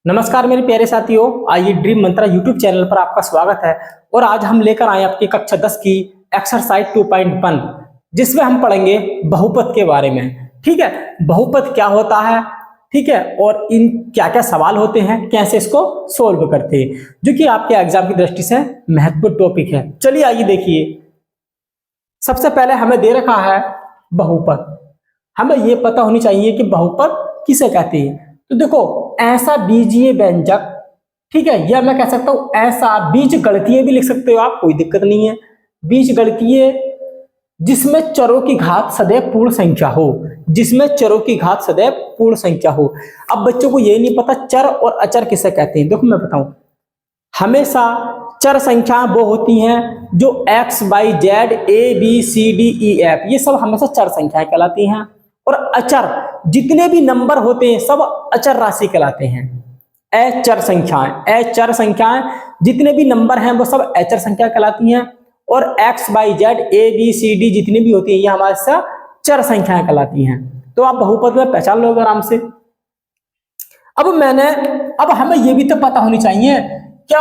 नमस्कार मेरे प्यारे साथियों, आइए ड्रीम मंत्रा यूट्यूब चैनल पर आपका स्वागत है। और आज हम लेकर आए आपकी कक्षा 10 की एक्सरसाइज 2.1 जिसमें हम पढ़ेंगे बहुपद के बारे में। ठीक है, बहुपद क्या होता है, ठीक है, और इन क्या क्या सवाल होते हैं, कैसे इसको सोल्व करते हैं, जो कि आपके एग्जाम की दृष्टि से महत्वपूर्ण टॉपिक है। चलिए आइए देखिए, सबसे पहले हमें दे रखा है बहुपद। हमें यह पता होनी चाहिए कि बहुपद किसे कहते हैं। तो देखो, ऐसा बीजीय व्यंजक, ठीक है, या मैं कह सकता हूं ऐसा बीज गणितीय भी लिख सकते हो आप, कोई दिक्कत नहीं है। बीज गणितीय जिसमें चरों की घात सदैव पूर्ण संख्या हो, जिसमें चरों की घात सदैव पूर्ण संख्या हो। अब बच्चों को यह नहीं पता चर और अचर किसे कहते हैं। देखो मैं बताऊं, हमेशा चर संख्याएं वो होती हैं जो x, y, z, a, b, c, d, e, f, ये सब हमेशा चर संख्याएं कहलाती हैं। और अचर जितने भी नंबर होते हैं सब अचर राशि कहलाते हैं। अचर संख्याएं जितने भी नंबर हैं वो सब अचर संख्या कहलाती हैं। और x, y, z, a, b, c, d जितनी भी होती हैं ये हमारे साथ चर संख्याएं कहलाती हैं। तो आप बहुपद में पहचान लोगे आराम से। अब हमें यह भी तो पता होनी चाहिए, क्या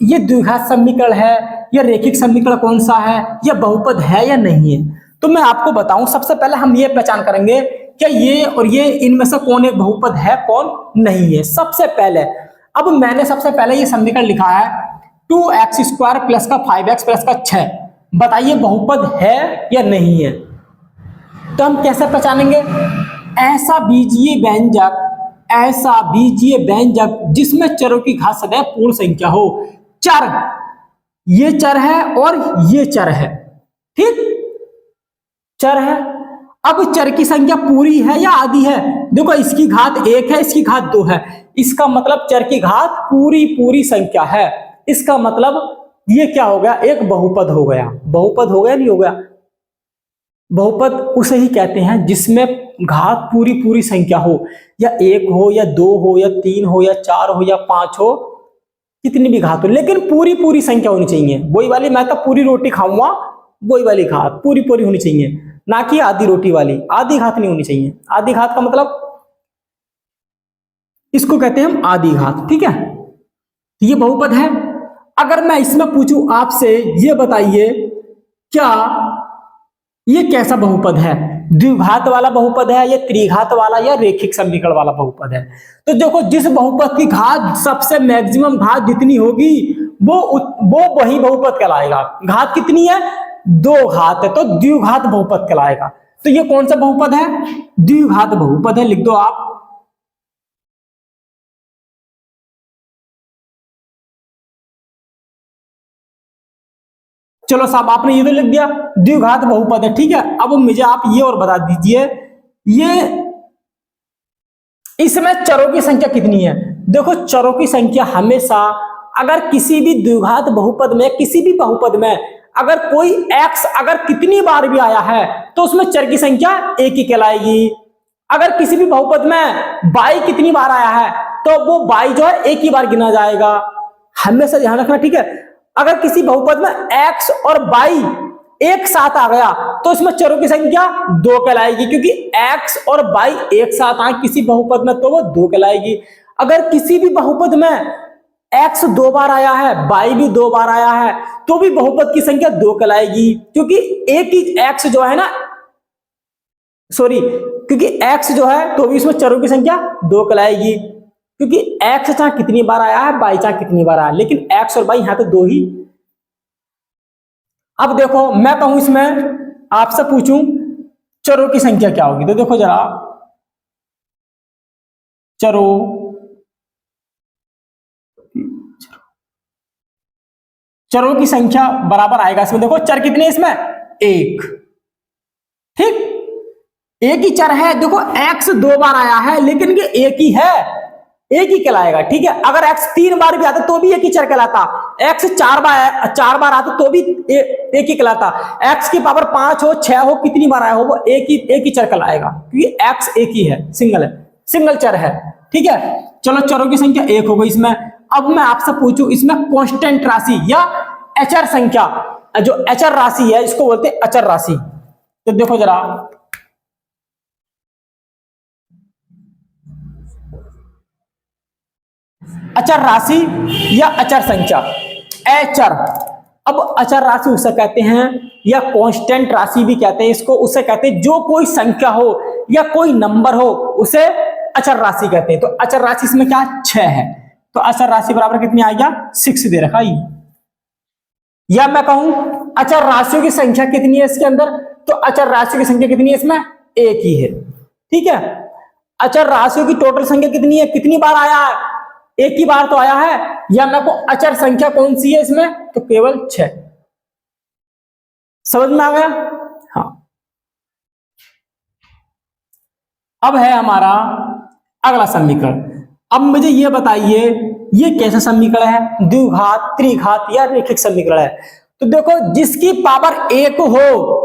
ये द्विघात समीकरण है या रेखिक समीकरण कौन सा है, या बहुपद है या नहीं है। तो मैं आपको बताऊं, सबसे पहले हम ये पहचान करेंगे क्या ये और ये इनमें से कौन एक बहुपद है कौन नहीं है। सबसे पहले अब मैंने सबसे पहले ये समीकरण लिखा है 2x² प्लस का 5x प्लस का 6। बताइए बहुपद है या नहीं है। तो हम कैसे पहचानेंगे, ऐसा बीजीय व्यंजक जिसमें चरों की घात सदैव पूर्ण संख्या हो। चर, ये चर है और ये चर है, ठीक, चर है। अब चर की संख्या पूरी है या आधी है। देखो इसकी घात 1 है, इसकी घात 2 है, इसका मतलब चर की घात पूरी संख्या है। इसका मतलब ये क्या हो गया, एक बहुपद हो गया। बहुपद हो गया नहीं हो गया। बहुपद उसे ही कहते हैं जिसमें घात पूरी संख्या हो, या 1 हो या 2 हो या 3 हो या 4 हो या 5 हो, कितनी भी घात हो, लेकिन पूरी संख्या होनी चाहिए। वही वाली, मैं तो पूरी रोटी खाऊंगा, वही वाली घात पूरी होनी चाहिए, ना कि आधी रोटी वाली। आधी घात नहीं होनी चाहिए। आधी घात का मतलब इसको कहते हैं हम आधी घात, ठीक है। ये बहुपद है। अगर मैं इसमें पूछूं आपसे, ये बताइए क्या ये कैसा बहुपद है, द्विघात वाला बहुपद है या त्रिघात वाला या रेखिक समीकरण वाला बहुपद है। तो देखो, जिस बहुपद की घात सबसे मैक्सिमम घात जितनी होगी वो वही बहुपद कहलाएगा। घात कितनी है, 2 घात है, तो द्विघात बहुपद कहलाएगा। तो ये कौन सा बहुपद है, द्विघात बहुपद है। लिख दो आप। चलो साहब, आपने ये तो लिख दिया, द्विघात बहुपद है, ठीक है। अब मुझे आप ये और बता दीजिए, ये इसमें चरों की संख्या कितनी है। देखो, चरों की संख्या हमेशा, अगर किसी भी द्विघात बहुपद में, किसी भी बहुपद में अगर कोई x अगर कितनी बार भी आया है तो उसमें चर की संख्या एक ही कहलाएगी। अगर किसी भी बहुपद में y कितनी बार आया है तो वो y जो है एक ही बार गिना जाएगा। हमेशा ध्यान रखना, ठीक है। अगर किसी बहुपद में x और y एक साथ आ गया तो इसमें चरों की संख्या 2 कहलाएगी, क्योंकि x और y एक साथ आए किसी बहुपद में तो वो 2 कहलाएगी। अगर किसी भी बहुपद में x 2 बार आया है, y भी 2 बार आया है, तो भी बहुपद की संख्या 2 कहलाएगी, क्योंकि एक ही x जो है ना, सॉरी, क्योंकि x जो है तो भी इसमें चरों की संख्या 2 कहलाएगी, क्योंकि x चाहे कितनी बार आया है, y चाहे कितनी बार आया, लेकिन x और y यहां तो 2 ही। अब देखो, मैं कहूं इसमें आपसे पूछूं चरों की संख्या क्या होगी, तो देखो जरा, चरों की संख्या बराबर आएगा इसमें। देखो चर कितने इसमें, 1, ठीक, एक ही चर है। देखो x 2 बार आया है लेकिन ये एक ही है, एक ही कहलाएगा, ठीक है। अगर x 3 बार भी आता तो भी एक ही चर कहलाता। x 4 बार आता तो भी एक ही कहलाता। x की पावर 5 हो 6 हो कितनी बार आया हो वो एक ही चर कहलाएगा, क्योंकि x एक ही है, सिंगल चर है, ठीक है। चलो, चरों की संख्या 1 हो गई इसमें। अब मैं आपसे पूछूं इसमें कांस्टेंट राशि या अचर संख्या, जो अचर राशि है इसको बोलते हैं अचर राशि। तो देखो जरा, अचर राशि या अचर संख्या। अचर, अब अचर राशि उसे कहते हैं या कांस्टेंट राशि भी कहते हैं इसको, उसे कहते हैं जो कोई संख्या हो या कोई नंबर हो उसे अचर राशि कहते हैं। तो अचर राशि इसमें क्या 6 है, तो अचर राशि बराबर कितनी आ गया 6 दे रखा है। या मैं कहूं अचर राशियों की संख्या कितनी है इसके अंदर, तो अचर राशियों की संख्या कितनी है इसमें, एक ही है। ठीक है, अचर राशियों की टोटल संख्या कितनी है, कितनी बार आया है, एक ही बार तो आया है। या मैं को अचर संख्या कौन सी है इसमें, तो केवल 6। समझ में आ गया। हाँ, अब है हमारा अगला समीकरण। अब मुझे ये बताइए ये कैसा समीकरण है, द्विघात, त्रिघात या रैखिक समीकरण है। तो देखो जिसकी पावर 1 हो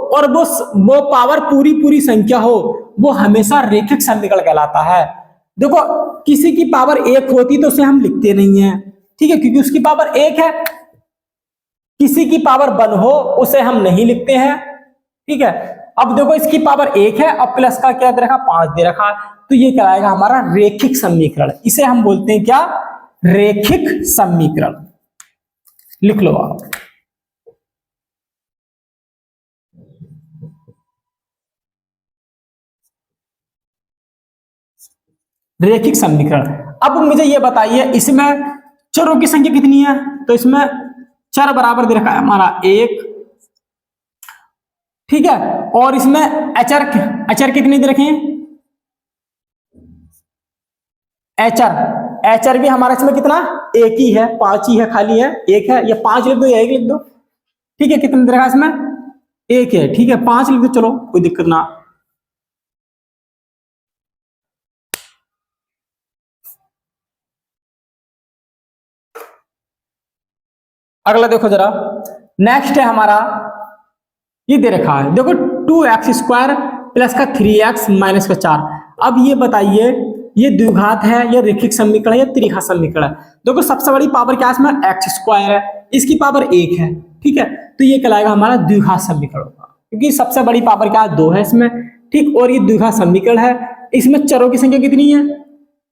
और वो पावर पूरी संख्या हो वो हमेशा रैखिक समीकरण कहलाता है। देखो किसी की पावर 1 होती तो उसे हम लिखते नहीं है, ठीक है, क्योंकि उसकी पावर 1 है। किसी की पावर 1 हो उसे हम नहीं लिखते हैं, ठीक है। अब देखो इसकी पावर 1 है और प्लस का क्या दे रखा, 5 दे रखा, तो ये कहलाएगा हमारा रैखिक समीकरण। इसे हम बोलते हैं क्या, रैखिक समीकरण। लिख लो आप। रैखिक समीकरण। अब मुझे ये बताइए इसमें चरों की संख्या कितनी है, तो इसमें चर बराबर दे रखा है हमारा 1, ठीक है। और इसमें अचर कितने दे रखे हैं, एचर भी हमारा इसमें कितना, एक ही है, 5 ही है, खाली है, 1 है। या 5 लिख दो या 1 लिख दो, ठीक है। कितने दे रखा है इसमें, 1 है, ठीक है, 5 लिख दो, चलो कोई दिक्कत ना। अगला देखो जरा, नेक्स्ट है हमारा, ये दे रखा है देखो 2x² प्लस का 3x माइनस का 4। अब ये बताइए ये द्विघात है या रैखिक समीकरण है या त्रिघात समीकरण है। देखो सबसे बड़ी पावर क्या है इसमें, x² है, इसकी पावर 1 है, ठीक है। तो ये कहलाएगा हमारा द्विघात समीकरण होगा, क्योंकि सबसे बड़ी पावर क्या है, 2 है इसमें, ठीक। और ये द्विघात समीकरण है। इसमें चरों की संख्या कितनी है,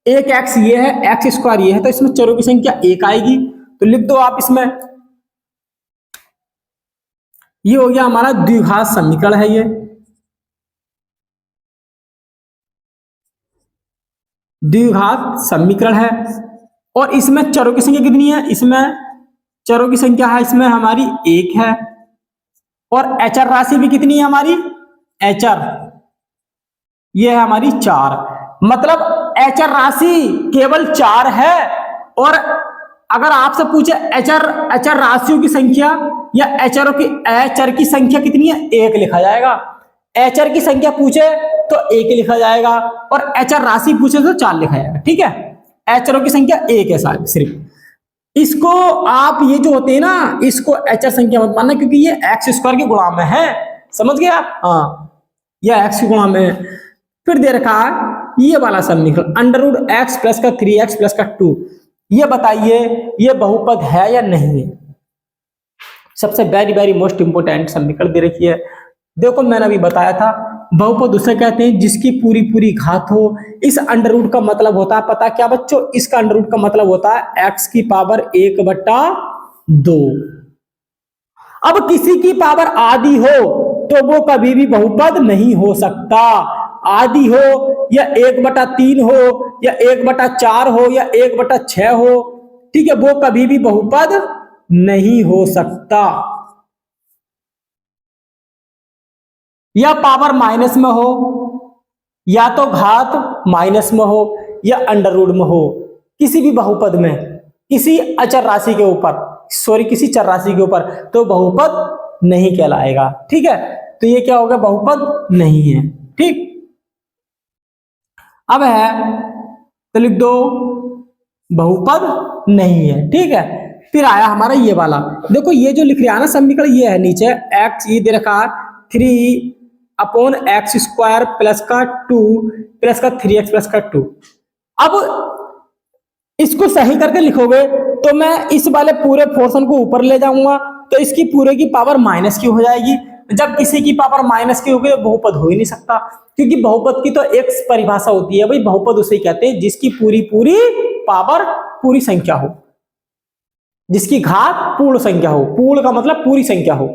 1x ये है, x² ये है, तो इसमें चरों की संख्या 1 आएगी। तो लिख दो आप इसमें, ये हो गया हमारा द्विघात समीकरण है। ये द्विघात समीकरण है। और इसमें चरों की संख्या कितनी है, इसमें चरों की संख्या है इसमें हमारी 1 है। और एचर राशि भी कितनी है हमारी, एचर ये है हमारी 4। मतलब एचर राशि केवल 4 है। और अगर आपसे पूछे एचर राशियों की संख्या या एचर की संख्या कितनी है, 1 लिखा जाएगा। एचर की संख्या पूछे तो 1 लिखा जाएगा और एचर राशि पूछे तो 4 लिखा जाएगा, ठीक है। एचरों की संख्या 1 है सारी, सिर्फ। इसको आप ये जो होते हैं ना, इसको एचर संख्या मत मानना, क्योंकि ये x² के गुणा में है, समझ गया। हाँ, यह x के गुणा में है। फिर दे रखा है ये वाला समीकरण √x प्लस का 3x प्लस का 2। ये बताइए ये बहुपद है या नहीं है। सबसे वेरी मोस्ट इंपोर्टेंट समीकरण दे रखी है। देखो मैंने अभी बताया था बहुपद उसे कहते हैं जिसकी पूरी घात हो। इस अंडर का मतलब होता है, पता क्या बच्चों, इसका अंडर का मतलब होता है x की पावर 1/2। अब किसी की पावर आधी हो तो वो कभी भी बहुपद नहीं हो सकता। आधी हो या 1/3 हो या 1/4 हो या 1/6 हो, ठीक है, वो कभी भी बहुपद नहीं हो सकता। या पावर माइनस में हो, या तो घात माइनस में हो या अंडर रूट में हो, किसी भी बहुपद में, किसी अचर राशि के ऊपर, किसी चर राशि के ऊपर, तो बहुपद नहीं कहलाएगा, ठीक है। तो ये क्या होगा, बहुपद नहीं है, ठीक। अब है तो लिख दो बहुपद नहीं है, ठीक है। फिर आया हमारा ये वाला, देखो ये जो लिख रहा है ना समीकरण, ये है नीचे x ये दे रखा 3/x² प्लस का 2 प्लस का 3x प्लस का 2। अब इसको सही करके लिखोगे तो मैं इस वाले पूरे पोर्शन को ऊपर ले जाऊंगा, तो इसकी पूरे की पावर माइनस की हो जाएगी। जब किसी की पावर माइनस की होगी तो बहुपद हो ही नहीं सकता, क्योंकि बहुपद की तो एक परिभाषा होती है भाई, बहुपद उसे कहते हैं जिसकी पूरी पावर पूरी संख्या हो, जिसकी घात पूर्ण संख्या हो। पूर्ण का मतलब पूरी संख्या हो।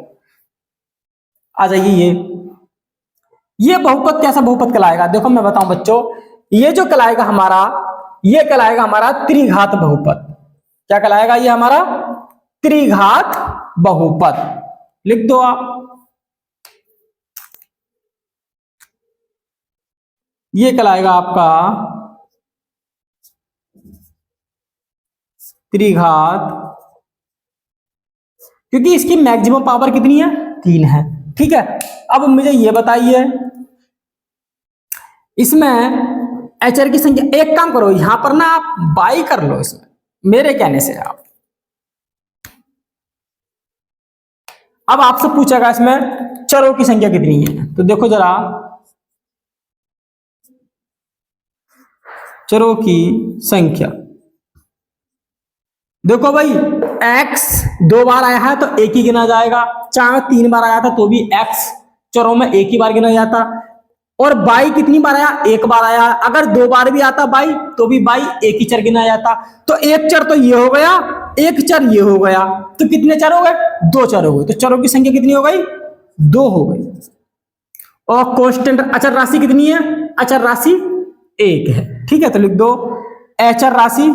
आ जाइए, ये बहुपद कैसा बहुपद कहलाएगा? देखो मैं बताऊं बच्चों, ये जो कहलाएगा हमारा, ये कहलाएगा हमारा त्रिघात बहुपद। क्या कहलाएगा? ये हमारा त्रिघात बहुपद। लिख दो आप, ये कहलाएगा आपका त्रिघात, क्योंकि इसकी मैक्सिमम पावर कितनी है? 3 है। ठीक है, अब मुझे ये बताइए, इसमें एचआर की संख्या, एक काम करो यहां पर ना आप बाई कर लो इसमें, मेरे कहने से। आप अब आपसे पूछेगा इसमें चरों की संख्या कितनी है, तो देखो जरा, चरों की संख्या देखो भाई, x 2 बार आया है तो एक ही गिना जाएगा, चाहे 3 बार आया था तो भी x चरों में एक ही बार गिना जाता। और बाई कितनी बार आया? 1 बार आया। अगर 2 बार भी आता बाई तो भी बाई एक ही चर गिना जाता। तो एक चर तो ये हो गया, एक चर ये हो गया, तो कितने चर हो गए? 2 चर हो गए। तो चरों की संख्या कितनी हो गई? 2 हो गई। और कांस्टेंट अचर राशि कितनी है? अचर राशि 1 है। ठीक है, तो लिख दो अचर राशि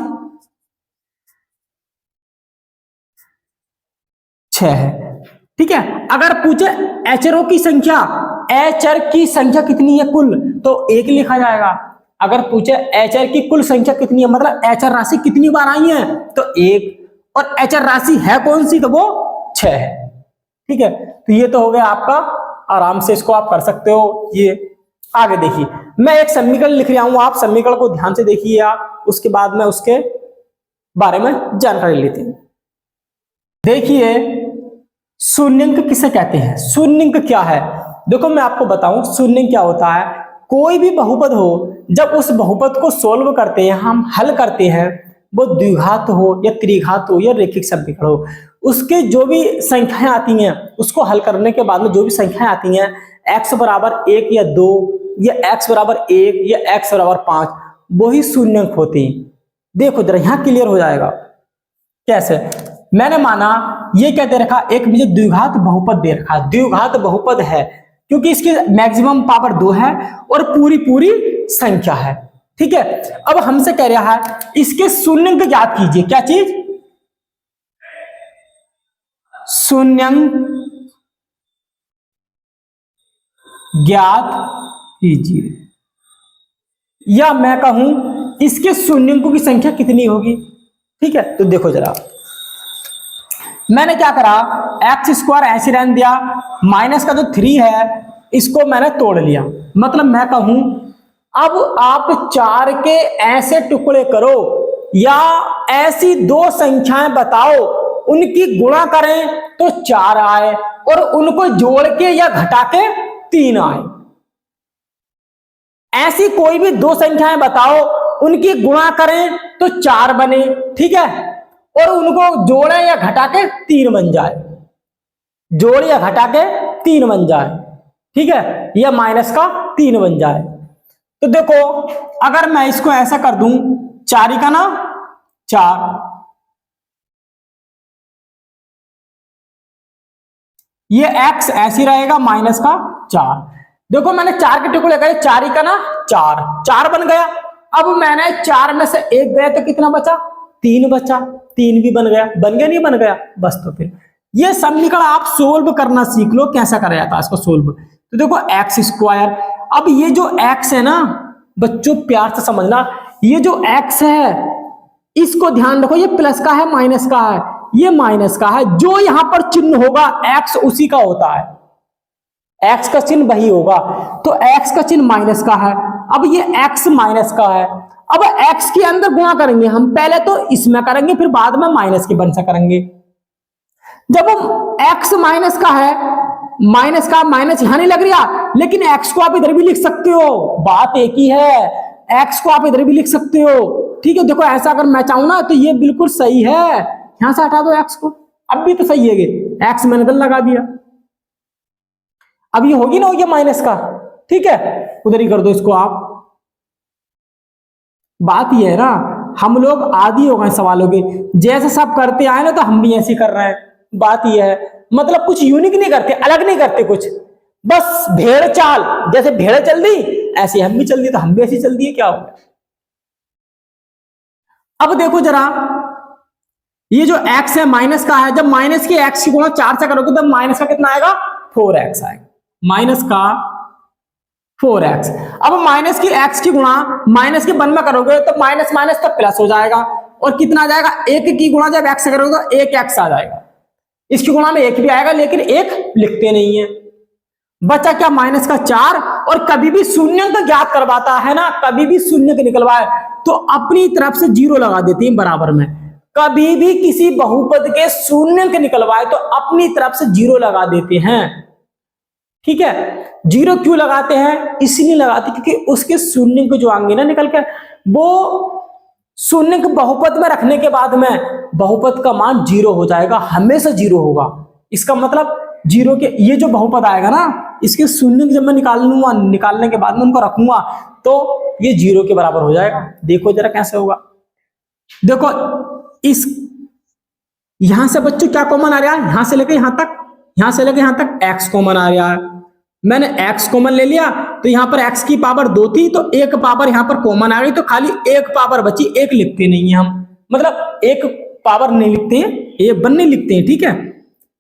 6 है। ठीक है, अगर पूछे एचरों की संख्या, एचर की संख्या कितनी है कुल, तो 1 लिखा जाएगा। अगर पूछे एचर की कुल संख्या कितनी है, मतलब एचर राशि कितनी बार आई है, तो 1, और एचर राशि है कौन सी, तो वो 6 है। ठीक है, तो ये तो हो गया आपका, आराम से इसको आप कर सकते हो। ये आगे देखिए, मैं एक समीकरण लिख रहा हूं, आप समीकरण को ध्यान से देखिए आप, उसके बाद में उसके बारे में जानकारी लेते हैं। देखिए, शून्यंक किसे कहते हैं? शून्यंक क्या है? देखो मैं आपको बताऊं, शून्यंक क्या होता है। कोई भी बहुपद हो, जब उस बहुपद को सोल्व करते हैं, हम हल करते हैं, वो द्विघात हो या त्रिघात हो या रैखिक समीकरण हो, उसके जो भी संख्याएं आती हैं, उसको हल करने के बाद में जो भी संख्याएं आती हैं, x बराबर 1 या 2 या x बराबर 1 या x बराबर 5, वही शून्यंक होती हैं। देखो जरा यहां क्लियर हो जाएगा कैसे। मैंने माना ये क्या दे रखा, एक मुझे द्विघात बहुपद दे रखा, द्विघात बहुपद है क्योंकि इसकी मैक्सिमम पावर 2 है और पूरी पूरी संख्या है। ठीक है, अब हमसे कह रहा है इसके शून्यंक ज्ञात कीजिए। क्या चीज? शून्यंक ज्ञात कीजिए, या मैं कहूं इसके शून्यंकों की संख्या कितनी होगी। ठीक है, तो देखो जरा, मैंने क्या करा, एक्स स्क्वायर ऐसे रहने दिया, माइनस का जो 3 है इसको मैंने तोड़ लिया। मतलब मैं कहूं अब आप 4 के ऐसे टुकड़े करो या ऐसी 2 संख्याएं बताओ, उनकी गुणा करें तो 4 आए और उनको जोड़ के या घटा के 3 आए। ऐसी कोई भी 2 संख्याएं बताओ, उनकी गुणा करें तो 4 बने। ठीक है, और उनको जोड़े या घटा के 3 बन जाए, जोड़ या घटा के 3 बन जाए। ठीक है, या माइनस का 3 बन जाए। तो देखो अगर मैं इसको ऐसा कर दूं, 4 का ना 4, ये x ऐसी रहेगा माइनस का 4। देखो मैंने 4 के टुकड़े करे, 4 का ना 4, 4 बन गया। अब मैंने 4 में से 1 गया तो कितना बचा? 3 बचा। 3 भी बन गया, बन गया नहीं बन गया? बस तो फिर ये समीकरण आप सोल्व करना सीख लो, कैसा करा जाता है इसको सोल्व। तो देखो एक्स स्क्वायर, अब ये जो एक्स है ना बच्चों प्यार से समझना, ये जो एक्स है इसको ध्यान रखो, ये प्लस का है माइनस का है, ये माइनस का है। जो यहां पर चिन्ह होगा एक्स उसी का होता है, एक्स का चिन्ह वही होगा। तो एक्स का चिन्ह माइनस का है, अब ये एक्स माइनस का है। अब एक्स के अंदर गुणा करेंगे हम, पहले तो इसमें करेंगे फिर बाद में माइनस के बन से करेंगे। जब हम एक्स माइनस का है, माइनस का माइनस यहां नहीं लग रहा, लेकिन एक्स को आप इधर भी लिख सकते हो, बात एक ही है, एक्स को आप इधर भी लिख सकते हो। ठीक है, देखो ऐसा अगर मैं चाहूं ना तो ये बिल्कुल सही है, यहां से हटा दो एक्स को, अब भी तो सही है, एक्स मैंने इधर लगा दिया, अब ये होगी ना होगी माइनस का। ठीक है, उधर ही कर दो इसको आप। बात ये है ना हम लोग आदी हो गए सवालों के, जैसे सब करते आए ना तो हम भी ऐसे कर रहे हैं। बात यह है, मतलब कुछ यूनिक नहीं करते, अलग नहीं करते कुछ, बस भेड़ चाल, जैसे भेड़ चल दी ऐसे हम भी चल दी, तो हम भी ऐसे चल दिए, क्या हो गया। अब देखो जरा, ये जो x है माइनस का है, जब माइनस की x की गुणा 4 से करोगे तो माइनस का कितना आएगा, 4x आएगा, माइनस का 4x। अब माइनस की x की गुणा माइनस के 1 में करोगे तो माइनस माइनस तब प्लस हो जाएगा, और कितना आ जाएगा, 1 की गुणा जब x से करोगे तो 1x आ जाएगा। इसकी गुणा में 1 भी आएगा, लेकिन 1 लिखते नहीं है, बचा क्या, माइनस का 4। और कभी भी शून्यंक ज्ञात करवाता है ना, कभी भी शून्यंक निकलवाए तो अपनी तरफ से 0 लगा देती है बराबर में। कभी भी किसी बहुपद के शून्यंक निकलवाए तो अपनी तरफ से 0 लगा देते हैं, ठीक है। 0 क्यों लगाते हैं, इसलिए लगाते क्योंकि उसके शून्यंक जो आएंगे ना निकल के, वो शून्यंक बहुपद में रखने के बाद में बहुपद का मान 0 हो जाएगा, हमेशा 0 होगा। इसका मतलब 0 के ये जो बहुपद आएगा ना, इसके शून्यंक जब मैं निकालूंगा, निकालने के बाद में उनको रखूंगा तो ये 0 के बराबर हो जाएगा। देखो जरा कैसे होगा, देखो इस यहां से बच्चों क्या कॉमन आ रहा है, यहां से लेके यहां तक, यहां से लेके यहां तक x कॉमन आ रहा है। मैंने x कॉमन ले लिया तो यहां पर x की पावर 2 थी तो एक पावर यहां पर कॉमन आ गई, तो खाली एक पावर बची, एक लिखते नहीं है हम, मतलब एक पावर नहीं लिखते हैं, ये 1 नहीं लिखते हैं, ठीक है।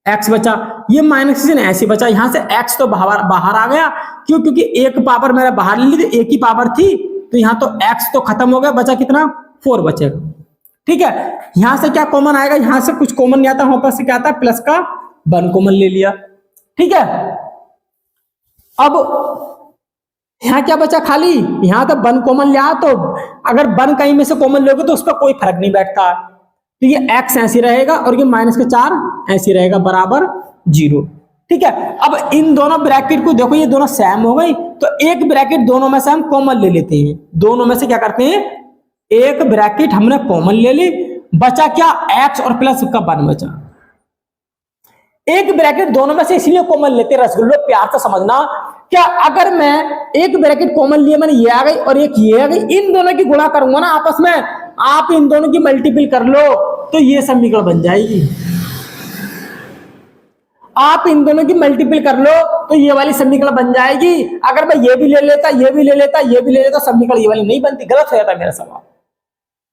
x बचा, ये माइनस से ऐसे बचा, यहां से x तो बाहर आ गया, क्यों, क्योंकि एक पावर मैंने बाहर ले ली, तो एक ही पावर थी, तो यहां तो x तो खत्म हो गया, बचा कितना, 4 बचेगा, ठीक है। यहां से क्या कॉमन आएगा, यहां से कुछ कॉमन नहीं आता, वहां पर से क्या आता है, प्लस का 1 कॉमन ले लिया, ठीक है। अब यहां क्या बचा, खाली यहां तो 1 कॉमन लिया, तो अगर 1 कहीं में से कॉमन लोगे तो उस पर कोई फर्क नहीं बैठता, तो ये x ऐसे रहेगा और ये माइनस का 4 ऐसे रहेगा, बराबर 0, ठीक है। अब इन दोनों ब्रैकेट को देखो, ये दोनों सेम हो गई, तो एक ब्रैकेट दोनों में से हम कॉमन ले लेते हैं, दोनों में से क्या करते हैं, एक ब्रैकेट हमने कॉमन ले ली, बचा क्या, x और प्लस का 1 बचा। एक ब्रैकेट दोनों में से इसलिए कॉमन लेते हैं रसगुल्लो, प्यार से समझना, क्या अगर मैं एक ब्रैकेट कॉमन लिए, मैंने ये आ गई और एक ये आ गई, इन दोनों की गुणा करूंगा ना आपस में, आप इन दोनों की मल्टीपल कर लो तो ये समीकरण बन जाएगी, आप इन दोनों की मल्टीपल कर लो तो ये वाली समीकरण बन जाएगी। अगर मैं ये भी ले लेता, ये भी ले लेता, ये भी ले लेता, समीकरण ये वाली नहीं बनती, गलत हो जाता मेरा सवाल,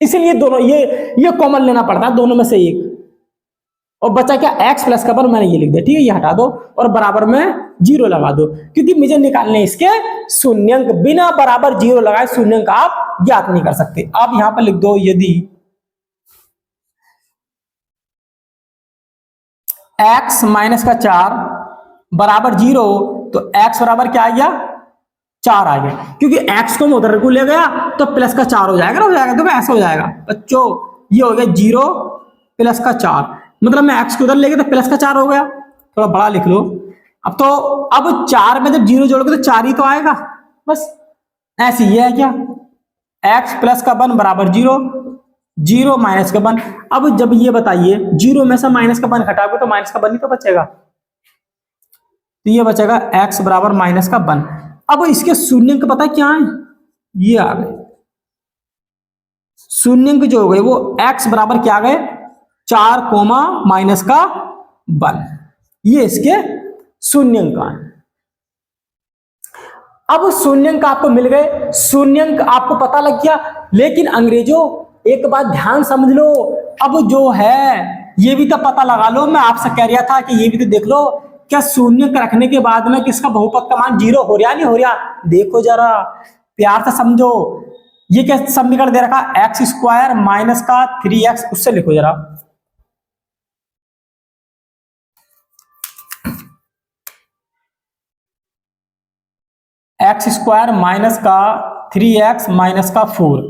इसलिए दोनों ये कॉमन लेना पड़ता है दोनों में से एक, और बचा क्या, x प्लस का 1, मैंने ये लिख दिया, ठीक है, ये हटा दो और बराबर में 0 लगा दो, क्योंकि मुझे निकालने इसके शून्यंक, बिना बराबर 0 लगाए शून्यंक आप ज्ञात नहीं कर सकते। आप यहां पर लिख दो, यदि x माइनस का 4 बराबर 0, तो x बराबर क्या आ गया, 4 आ गया, क्योंकि x को मैं उधर को ले गया तो प्लस का 4 हो जाएगा, हो जाएगा, तो ऐसा हो जाएगा बच्चों, ये हो गया 0 प्लस का 4, मतलब मैं x को उधर ले गया तो प्लस का 4 हो गया, थोड़ा बड़ा लिख लो। अब तो अब 4 में जब 0 जोड़ोगे तो 4 ही तो आएगा, बस ऐसे ही है क्या, x प्लस का 1 बराबर 0, 0 माइनस का 1। अब जब ये बताइए 0 में से माइनस का 1 घटाओगे तो माइनस का 1 ही तो बचेगा, तो ये बचेगा x बराबर माइनस का 1। अब इसके शून्यंक पता है क्या है, ये आ गए शून्यंक जो हो गए वो x बराबर क्या आ गए, 4 कोमा माइनस का 1, ये इसके शून्यंक है। अब शून्यंक आपको मिल गए, शून्यंक आपको पता लग गया, लेकिन अंग्रेजों एक बात ध्यान समझ लो, अब जो है ये भी तो पता लगा लो, मैं आपसे कह रहा था कि ये भी तो देख लो, क्या शून्यंक रखने के बाद में किसका बहुपद का मान 0 हो रहा नहीं हो रहा, देखो जरा प्यार से समझो। ये क्या समीकरण दे रखा, एक्स स्क्वायर माइनस का 3x, उससे लिखो जरा, एक्स स्क्वायर माइनस का 3x माइनस का 4,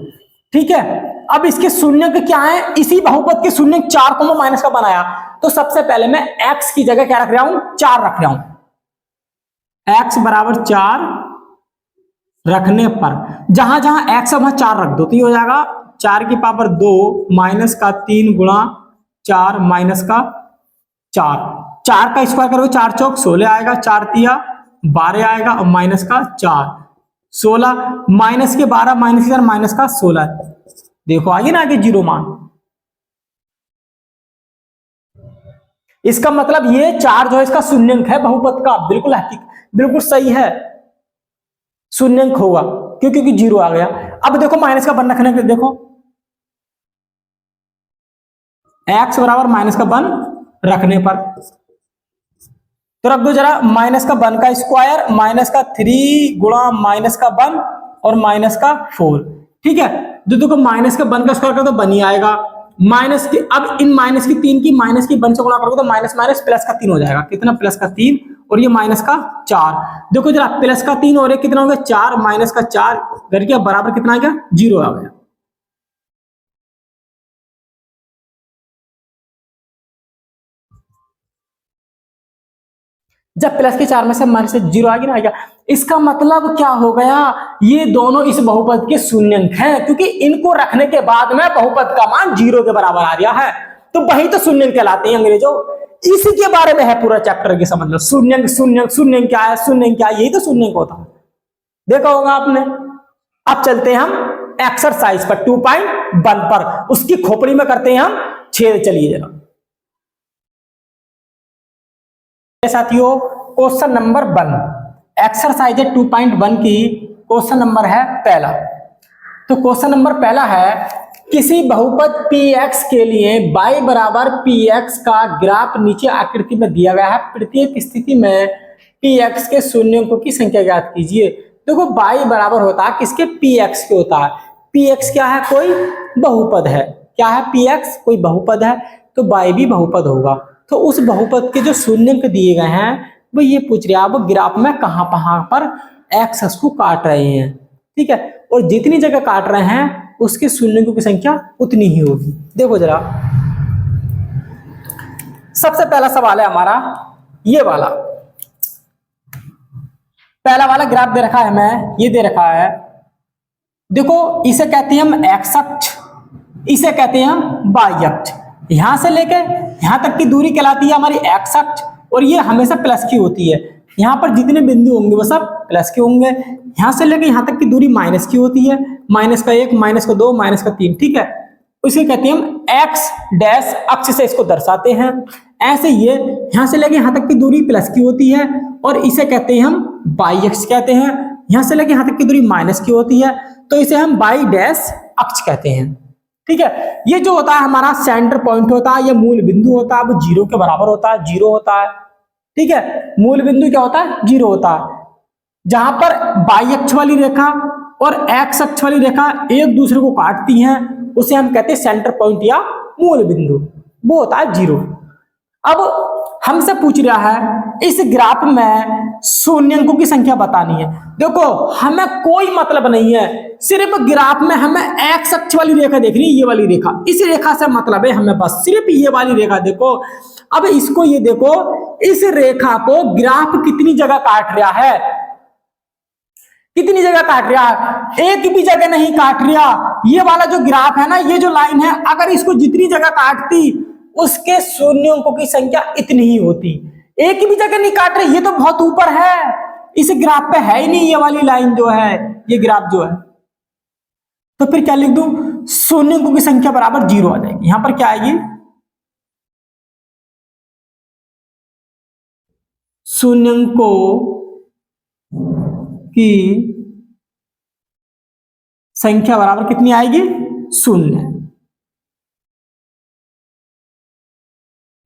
ठीक है। अब इसके शून्यंक क्या है, इसी बहुपद के शून्यंक 4 को मैं माइनस का बनाया, तो सबसे पहले मैं x की जगह क्या रख रहा हूं, 4 रख रहा हूं। x बराबर 4 रखने पर जहां जहां x है वहां 4 रख दो, तो ये हो जाएगा 4 की पावर 2 माइनस का 3 गुणा 4 माइनस का 4, 4 का स्क्वायर करोगे 4 चौक 16 आएगा, 4 तिया 12 आएगा, और माइनस का 4 16, माइनस के 12 माइनस के 4 माइनस का 16, देखो आगे ना आगे 0 मान। इसका मतलब ये 4 जो है इसका शून्यंक है बहुपद का, बिल्कुल बिल्कुल सही है, शून्यंक होगा क्योंकि 0 आ गया। अब देखो माइनस का 1 रखने के, देखो x बराबर माइनस का 1 रखने पर तो रख दो जरा, माइनस का 1 का स्क्वायर माइनस का 3 गुणा माइनस का 1 और माइनस का 4, ठीक है। देखो माइनस का 1 का स्क्वायर करो तो 1 ही आएगा, माइनस की, अब इन माइनस की 3 की माइनस की 1 से गुणा करोगे तो माइनस माइनस प्लस का 3 हो जाएगा, कितना प्लस का 3 और ये माइनस का 4। देखो जरा प्लस का 3 और ये कितना हो गया 4, माइनस का 4 करके बराबर कितना आ गया 0 आ गया। जब प्लस के 4 में से माइनस से 0 आ गया ना, आ गया। इसका मतलब क्या हो गया, ये दोनों इस बहुपद के शून्यंक हैं क्योंकि इनको रखने के बाद में बहुपद का मान 0 के बराबर आ गया है, तो वही तो शून्यंक कहलाते हैं अंग्रेजों। इसी के बारे में है पूरा चैप्टर की, समझ लो शून्यंक शून्यंक शून्यंक क्या है, शून्यंक क्या है, यही तो शून्यंक होता है, देखा होगा आपने। अब चलते हैं हम एक्सरसाइज पर 2.1 पर, उसकी खोपड़ी में करते हैं हम छेद। चलिए जरा साथियों, क्वेश्चन नंबर 1 एक्सरसाइज 2.1 की क्वेश्चन नंबर है पहला। तो क्वेश्चन नंबर पहला है, किसी बहुपद px के लिए y बराबर px का ग्राफ नीचे आकृति में दिया गया है, प्रत्येक स्थिति में px के शून्यंकों की संख्या ज्ञात कीजिए। देखो y बराबर होता है किसके, px के होता है। px क्या है, कोई बहुपद है, क्या है px कोई बहुपद है, तो y भी बहुपद होगा। तो उस बहुपद के जो शून्यंक दिए गए हैं वो ये पूछ रहे हैं आप ग्राफ में कहां कहां पर एक्स को काट रहे हैं, ठीक है, और जितनी जगह काट रहे हैं उसके शून्यंकों की संख्या उतनी ही होगी। देखो जरा, सबसे पहला सवाल है हमारा ये वाला, पहला वाला ग्राफ दे रखा है हमें, ये दे रखा है, देखो इसे कहते हैं हम एक्स अक्ष, इसे कहते हैं हम वाई अक्ष। यहां से लेके यहां तक की दूरी कहलाती है हमारी एक्स अक्ष, और ये हमेशा प्लस की होती है। यहां पर जितने बिंदु होंगे वो सब प्लस के होंगे। यहां से लेके यहां तक की दूरी माइनस की होती है, माइनस का 1, माइनस का 2, माइनस का 3, ठीक है। इसे कहते हैं हम एक्स डैश अक्ष से इसको दर्शाते हैं। ऐसे ये यहां से लेके यहां तक की दूरी प्लस की होती है और इसे कहते हैं हम वाई अक्ष कहते हैं। यहां से लेके यहां तक की दूरी माइनस की होती है तो इसे हम वाई डैश अक्ष कहते हैं, ठीक है। ये जो होता है हमारा सेंटर पॉइंट होता है, ये मूल बिंदु होता है, वो 0 के बराबर होता है, 0 होता है, ठीक है। मूल बिंदु क्या होता है, 0 होता है। जहां पर वाई अक्ष वाली रेखा और एक्स अक्ष वाली रेखा एक दूसरे को काटती हैं उसे हम कहते हैं सेंटर पॉइंट या मूल बिंदु, वो होता है 0। अब हमसे पूछ रहा है इस ग्राफ में शून्यंकों की संख्या बतानी है। देखो हमें कोई मतलब नहीं है, सिर्फ ग्राफ में हमें एक्स अक्ष वाली रेखा देखनी है, ये वाली रेखा, इस रेखा से मतलब है हमें, बस सिर्फ ये वाली रेखा देखो। अब इसको ये देखो, इस रेखा को ग्राफ कितनी जगह काट रहा है, कितनी जगह काट रहा है, एक भी जगह नहीं काट रहा। ये वाला जो ग्राफ है ना, ये जो लाइन है, अगर इसको जितनी जगह काटती उसके शून्यों की संख्या इतनी ही होती, एक भी जगह नहीं काट रही, ये तो बहुत ऊपर है, इस ग्राफ पे है ही नहीं ये वाली लाइन जो है, ये ग्राफ जो है। तो फिर क्या लिख दूं, शून्यों की संख्या बराबर 0 आ जाएगी। यहां पर क्या आएगी, शून्यों की संख्या बराबर कितनी आएगी, 0।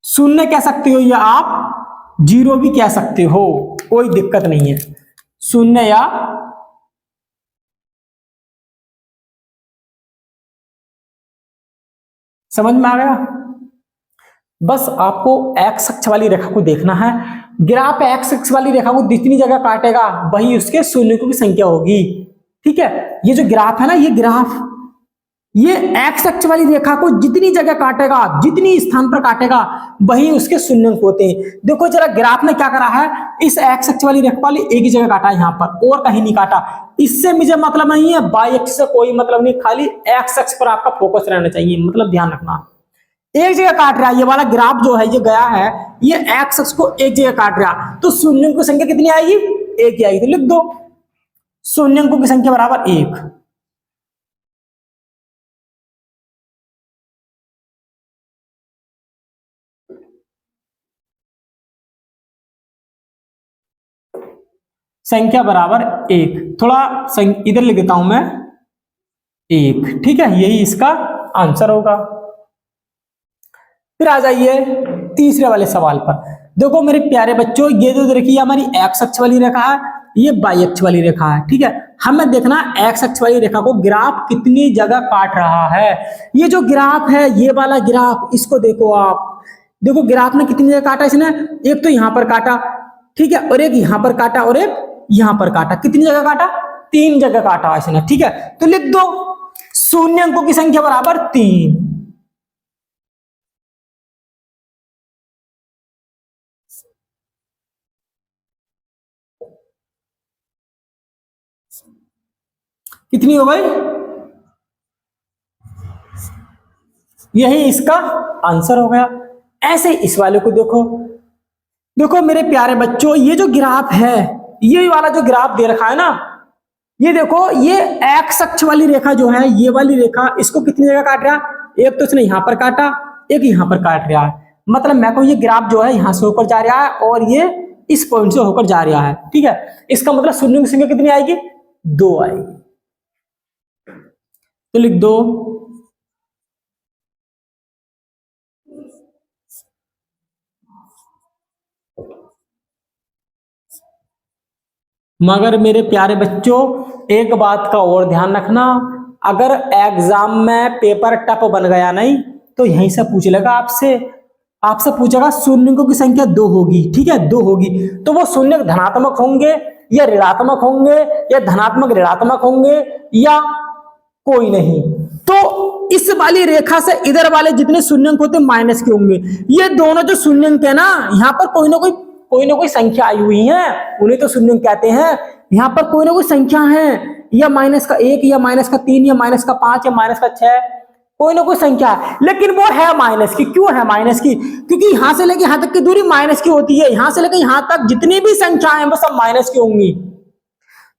0 कह सकते हो या आप 0 भी कह सकते हो, कोई दिक्कत नहीं है, 0 या समझ में आ गया। बस आपको एक्स अक्ष वाली रेखा को देखना है, ग्राफ एक्स अक्ष वाली रेखा को जितनी जगह काटेगा वही उसके शून्यों की संख्या होगी, ठीक है। ये जो ग्राफ है ना, ये ग्राफ, ये एक्स अक्ष वाली रेखा को जितनी जगह काटेगा, जितनी स्थान पर काटेगा वही उसके शून्यंक होते हैं। देखो जरा ग्राफ ने क्या करा है, इस एक्स अक्ष वाली रेखा वाली एक ही जगह काटा है, यहां पर और कहीं नहीं काटा। इससे मुझे मतलब नहीं है, वाई अक्ष से कोई मतलब नहीं, खाली एक्स अक्ष पर आपका फोकस रहना चाहिए, मतलब ध्यान रखना। एक जगह काट रहा है, ये वाला ग्राफ जो है ये गया है, ये एक्स अक्ष को एक जगह काट रहा, तो शून्यों की संख्या कितनी आएगी, 1 ही आएगी। तो लिख दो शून्यों की संख्या बराबर 1। संख्या बराबर 1। थोड़ा इधर लिख देता हूं मैं 1, ठीक है, यही इसका आंसर होगा। फिर आ जाइए तीसरे वाले सवाल पर। देखो मेरे प्यारे बच्चों, ये जो देखिए हमारी एक्स अक्ष वाली रेखा है, ये वाई अक्ष वाली रेखा है, ठीक है। हमें देखना एक्स अक्ष वाली रेखा को ग्राफ कितनी जगह काट रहा है। ये जो ग्राफ है, ये वाला ग्राफ, इसको देखो आप, देखो ग्राफ ने कितनी जगह काटा इसने, एक तो यहां पर काटा, ठीक है, और एक यहां पर काटा और एक यहां पर काटा। कितनी जगह काटा? 3 जगह काटा इसने, ठीक है। तो लिख दो शून्य अंकों की संख्या बराबर 3। कितनी हो गई? यही इसका आंसर हो गया। ऐसे इस वाले को देखो, देखो मेरे प्यारे बच्चों, ये जो ग्राफ है, ये वाला जो ग्राफ दे रखा है ना, ये देखो, ये एक्स अक्ष वाली रेखा जो है, ये वाली रेखा, इसको कितनी जगह काट रहा है? एक तो इसने यहां पर काटा, एक यहां पर काट रहा है। मतलब मैं कहूं ये ग्राफ जो है यहां से होकर जा रहा है और ये इस पॉइंट से होकर जा रहा है, ठीक है। इसका मतलब शून्य की संख्या कितनी आएगी? 2 आएगी। तो लिख दो मगर मेरे प्यारे बच्चों, एक बात का और ध्यान रखना, अगर एग्जाम में पेपर टफ बन गया नहीं तो यहीं से पूछ लेगा आपसे, आपसे पूछेगा शून्यों की संख्या 2 होगी, ठीक है, 2 होगी, तो वो शून्य धनात्मक होंगे या ऋणात्मक होंगे या धनात्मक ऋणात्मक होंगे या कोई नहीं। तो इस वाली रेखा से इधर वाले जितने शून्यंक होते माइनस के होंगे। ये दोनों जो शून्यंक है ना, यहाँ पर कोई ना कोई संख्या आई हुई है, उन्हें तो शून्यंक कहते हैं। यहाँ पर कोई ना कोई संख्या है, या -1 या -3 या -5 या -6, कोई ना कोई संख्या है, लेकिन वो है माइनस की। क्यों है माइनस की? क्योंकि यहां से लेके यहां तक की दूरी माइनस की होती है, यहां से लेके यहां तक जितनी भी संख्याएं हैं वो सब माइनस की होंगी।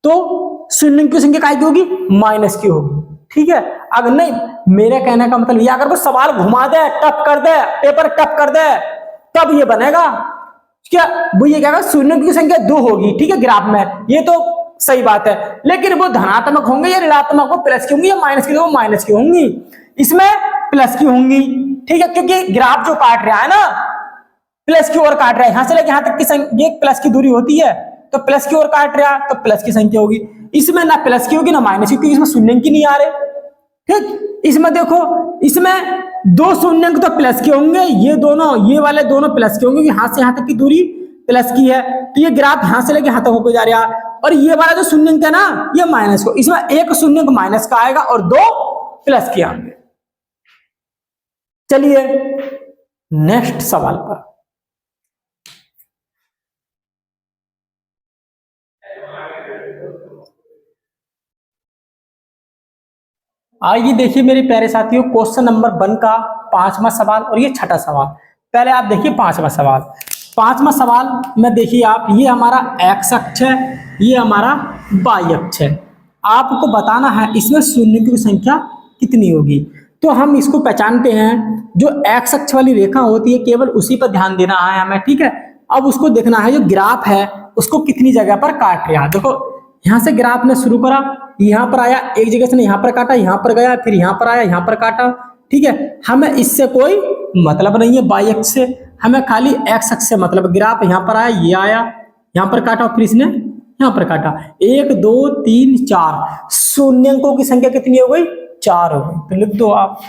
तो शून्य की संख्या काय की होगी? माइनस की होगी, ठीक है। अगर नहीं, मेरे कहने का मतलब ये, अगर वो सवाल घुमा दे, टफ कर दे, पेपर टफ कर दे, तब ये बनेगा क्या, वो ये कहेगा शून्य की संख्या 2 होगी, ठीक है, ग्राफ में, ये तो सही बात है। लेकिन वो धनात्मक होंगे या ऋणात्मक, वो प्लस की होंगी या माइनस की, वो माइनस की होंगी। इसमें प्लस की होंगी, ठीक है, क्योंकि ग्राफ जो काट रहा है ना, प्लस की ओर काट रहा है, यहां से लेकर यहां तक की ये प्लस की दूरी होती है, तो प्लस की ओर काट रहा है तो प्लस की संख्या होगी। इसमें ना प्लस की होगी ना माइनस की, क्योंकि इसमें शून्य की नहीं आ रहे, ठीक। इसमें देखो, इसमें 2 शून्यंक तो प्लस के होंगे, ये दोनों, ये वाले दोनों प्लस के होंगे, यहां से यहां तक की दूरी प्लस की है, तो ये ग्राफ यहां से लेके यहां तक होकर जा रहा है। और ये वाला जो शून्यंक है ना, ये माइनस को, इसमें एक शून्यंक माइनस का आएगा और 2 प्लस के आएंगे। चलिए नेक्स्ट सवाल पर। आइए देखिए मेरे प्यारे साथियों, क्वेश्चन नंबर 1 का 5वां सवाल और ये 6ठा सवाल। पहले आप देखिए 5वां सवाल। 5वां सवाल में देखिए आप, ये हमारा एक्स अक्ष है, ये हमारा वाई अक्ष है। आपको बताना है इसमें शून्य की संख्या कितनी होगी। तो हम इसको पहचानते हैं, जो एक्स अक्ष वाली रेखा होती है केवल उसी पर ध्यान देना है हमें, ठीक है। अब उसको देखना है जो ग्राफ है उसको कितनी जगह पर काट रहा है। देखो यहां से ग्राफ ने शुरू करा, यहां पर आया, एक जगह से यहां पर काटा, यहां पर गया, फिर यहां पर आया, यहां पर काटा, ठीक है। हमें इससे कोई मतलब नहीं है वाई अक्ष से, हमें खाली एक्स अक्ष से मतलब। ग्राफ यहां पर आया, ये आया, यहां पर काटा, फिर इसने यहां पर काटा। 1 2 3 4 शून्यंकों की संख्या कितनी हो गई? 4 हो गई। तो लिख दो आप।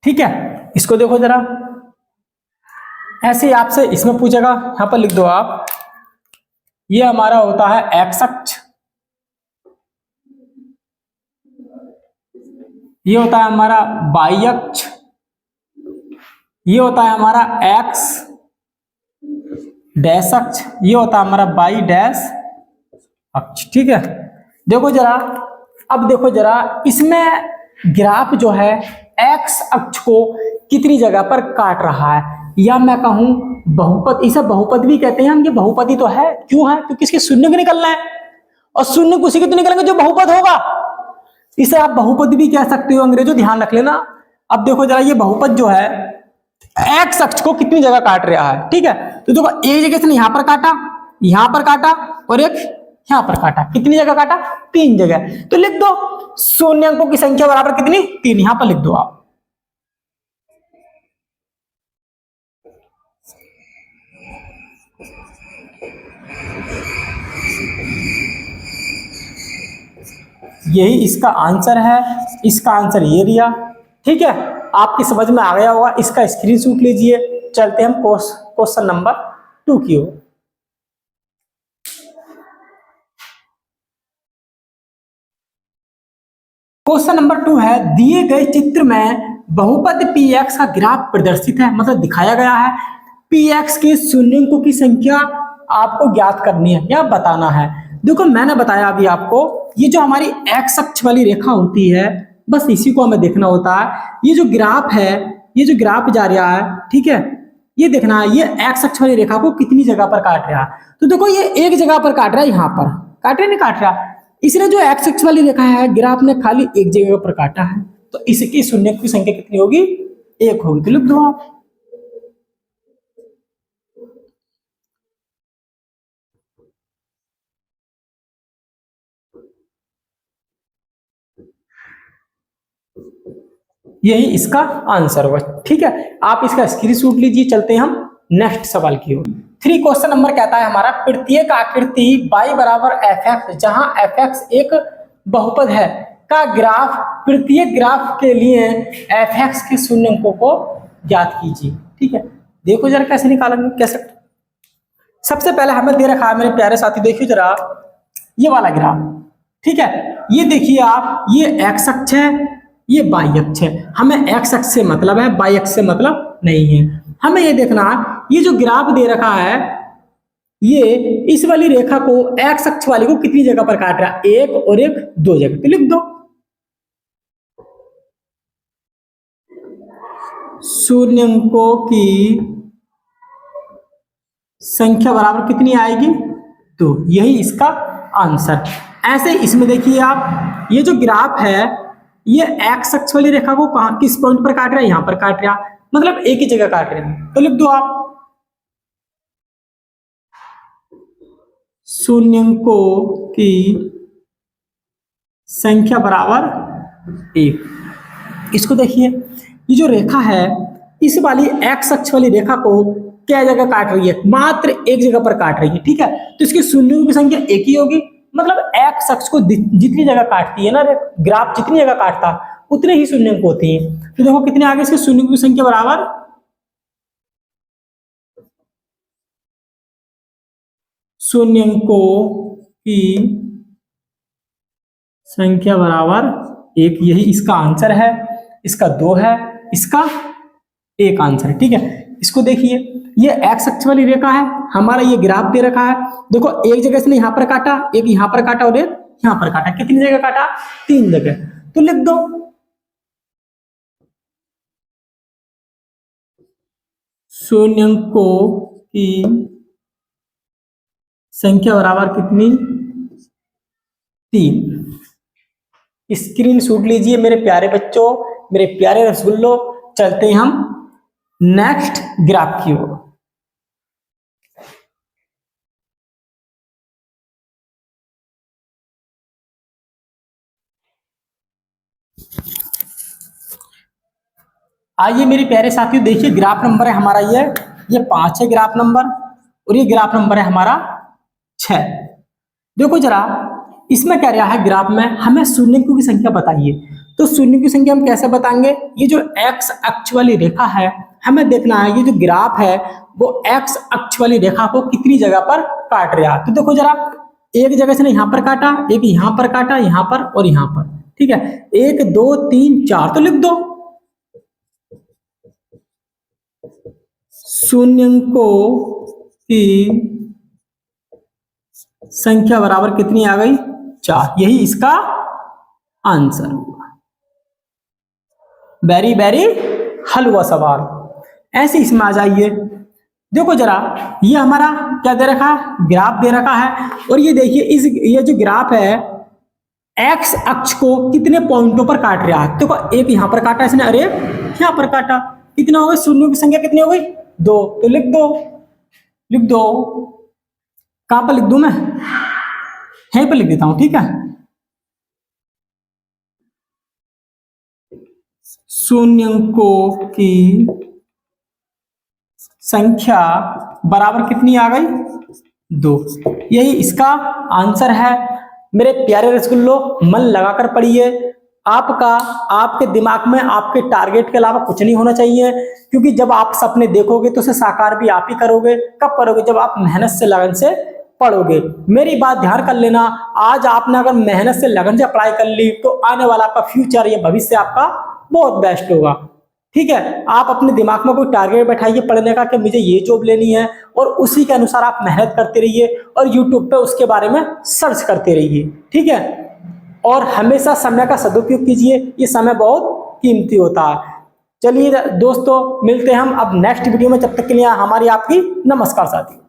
ठीक है, इसको देखो जरा, ऐसे आपसे इसमें पूछेगा, यहां पर लिख दो आप। ये हमारा होता है एक्स अक्ष, ये होता है हमारा वाई अक्ष, ये होता है हमारा एक्स डैश अक्ष, ये होता है हमारा वाई डैश अक्ष, ठीक है। देखो जरा, अब देखो जरा, इसमें ग्राफ जो है एक्स अक्ष को कितनी जगह पर काट रहा है। या मैं कहूं बहुपद, इसे बहुपद भी कहते हैं हम। ये बहुपदी तो है, क्यों है? क्योंकि इसके शून्य को निकलना है, और शून्य उसी के तो निकलेंगे जो बहुपद होगा। इसे आप बहुपद भी कह सकते हो अंग्रेजों, ध्यान रख लेना। अब देखो जरा, ये बहुपद जो है एक्स अक्ष को कितनी जगह काट रहा है, ठीक है? तो देखो एक जगह से यहां पर काटा, यहां पर काटा और एक यहां पर काटा। कितनी जगह काटा? 3 जगह। तो लिख दो शून्य अंकों की संख्या बराबर कितनी? 3। यहां पर लिख दो आप। यही इसका आंसर है। इसका आंसर ये दिया, ठीक है? आपकी समझ में आ गया होगा। इसका स्क्रीनशॉट लीजिए। चलते हम क्वेश्चन नंबर 2 की ओर। क्वेश्चन नंबर 2 है, दिए गए चित्र में बहुपद px का ग्राफ प्रदर्शित है, मतलब दिखाया गया है। px के शून्यंकों की संख्या आपको ज्ञात करनी है या बताना है। देखो मैंने बताया अभी आपको, ये जो हमारी x अक्ष वाली रेखा होती है, बस इसी को हमें देखना होता है। ये जो ग्राफ है, ये जो ग्राफ जा रहा है, ठीक है, ये देखना है ये x अक्ष वाली रेखा को कितनी जगह पर काट रहा है। तो देखो ये एक जगह पर काट रहा है, यहां पर काट रहा नहीं काट रहा। इसने जो x अक्ष वाली रेखा है, ग्राफ ने खाली एक जगह पर काटा है, तो इसकी शून्य की संख्या कितनी होगी? 1 होगी। तो लिख दो आप। यही इसका आंसर होगा, ठीक है? आप इसका स्क्रीनशॉट लीजिए। चलते हैं हम नेक्स्ट सवाल की ओर। 3 क्वेश्चन नंबर कहता है हमारा, प्रत्येक आकृति y बराबर fx, जहां fx एक बहुपद है, का ग्राफ, प्रत्येक ग्राफ के लिए fx के शून्य अंकों को ज्ञात कीजिए, ठीक है? देखो जरा कैसे निकालेंगे, कैसे। सबसे पहले हमें दे रखा है मेरे प्यारे साथी, देखिए जरा ये वाला ग्राफ, ठीक है? ये देखिए आप, ये x अक्ष है, ये y अक्ष है। हमें x अक्ष से मतलब है, y अक्ष से मतलब नहीं है। हमें ये देखना है, ये जो ग्राफ दे रखा है, ये इस वाली रेखा को, x अक्ष वाली को कितनी जगह पर काट रहा है? 1 और 1 2 जगह। तो लिख दो शून्यंकों की संख्या बराबर कितनी आएगी? 2। यही इसका आंसर। ऐसे इसमें देखिए आप, ये जो ग्राफ है, ये x अक्ष वाली रेखा को कहां, किस पॉइंट पर काट रहा है? यहां पर काट रहा, मतलब एक ही जगह काट रहे हैं। तो लिख दो आप शून्यंकों की संख्या बराबर 1। इसको देखिए, ये जो रेखा है, इस वाली x अक्ष वाली रेखा को क्या जगह काट रही है? मात्र एक जगह पर काट रही है, ठीक है? तो इसकी शून्यों की संख्या 1 ही होगी। मतलब x अक्ष को जितनी जगह काटती है ना ग्राफ, जितनी जगह काटता उतने ही शून्यंक होती है। तो देखो कितने आगे इसके शून्यों की संख्या बराबर, शून्यंकों की संख्या बराबर 1। यही इसका आंसर है। इसका 2 है, इसका 1 आंसर है, ठीक है? इसको देखिए, ये x अक्ष वाली रेखा है, हमारा ये ग्राफ दे रखा है। देखो एक जगह से यहां पर काटा, एक यहां पर काटा और एक यहां पर काटा। कितनी जगह काटा? 3 जगह। तो लिख दो शून्यंकों की संख्या बराबर कितनी? 3। स्क्रीनशॉट लीजिए मेरे प्यारे बच्चों, मेरे प्यारे रसगुल्लो। चलते हैं हम नेक्स्ट ग्राफ की ओर। आइए मेरे प्यारे साथियों, देखिए ग्राफ नंबर है हमारा ये 5 है ग्राफ नंबर, और ये ग्राफ नंबर है हमारा 6। देखो जरा, इसमें क्या रहा है, ग्राफ में हमें शून्यंकों की संख्या बताइए। तो शून्य की संख्या हम कैसे बताएंगे? ये जो x अक्ष वाली रेखा है, हमें देखना है ये जो ग्राफ है वो x अक्ष वाली रेखा को कितनी जगह पर काट रहा है। तो देखो जरा, एक जगह से ना यहां पर काटा, एक यहां पर काटा, यहां पर और यहां पर, ठीक है? 1 2 3 4। तो लिख दो शून्यंकों की संख्या बराबर कितनी आ गई? 4। यही इसका आंसर होगा। वेरी वेरी हलवा सवाल। ऐसे इसमें आ जाइए। देखो जरा, ये हमारा क्या दे रखा है, ग्राफ दे रखा है। और ये देखिए ये जो ग्राफ है एक्स अक्ष को कितने पॉइंटों पर काट रहा है। देखो एक यहां पर काटा इसने, अरे यहां पर काटा, कितना हो गया, शून्यों की संख्या कितनी हो गई, 2। तो लिख दो, लिख दो। कहां पर लिख दूं मैं, यहीं पर लिख देता हूं, ठीक है। शून्यंकों की संख्या बराबर कितनी आ गई, 2। यही इसका आंसर है। मेरे प्यारे रसगुल्लो, मन लगाकर पढ़िए। आपका आपके दिमाग में आपके टारगेट के अलावा कुछ नहीं होना चाहिए, क्योंकि जब आप सपने देखोगे तो उसे साकार भी आप ही करोगे। कब करोगे, जब आप मेहनत से लगन से पढ़ोगे। मेरी बात ध्यान कर लेना, आज आपने अगर मेहनत से लगन से पढ़ाई कर ली तो आने वाला आपका फ्यूचर, ये भविष्य आपका बहुत बेस्ट होगा, ठीक है। आप अपने दिमाग में कोई टारगेट बैठाइए पढ़ने का कि मुझे ये जॉब लेनी है, और उसी के अनुसार आप मेहनत करते रहिए और यूट्यूब पे उसके बारे में सर्च करते रहिए, ठीक है। और हमेशा समय का सदुपयोग कीजिए, ये समय बहुत कीमती होता है। चलिए दोस्तों, मिलते हैं हम अब नेक्स्ट वीडियो में, जब तक के लिए हमारी आपकी नमस्कार साथियों।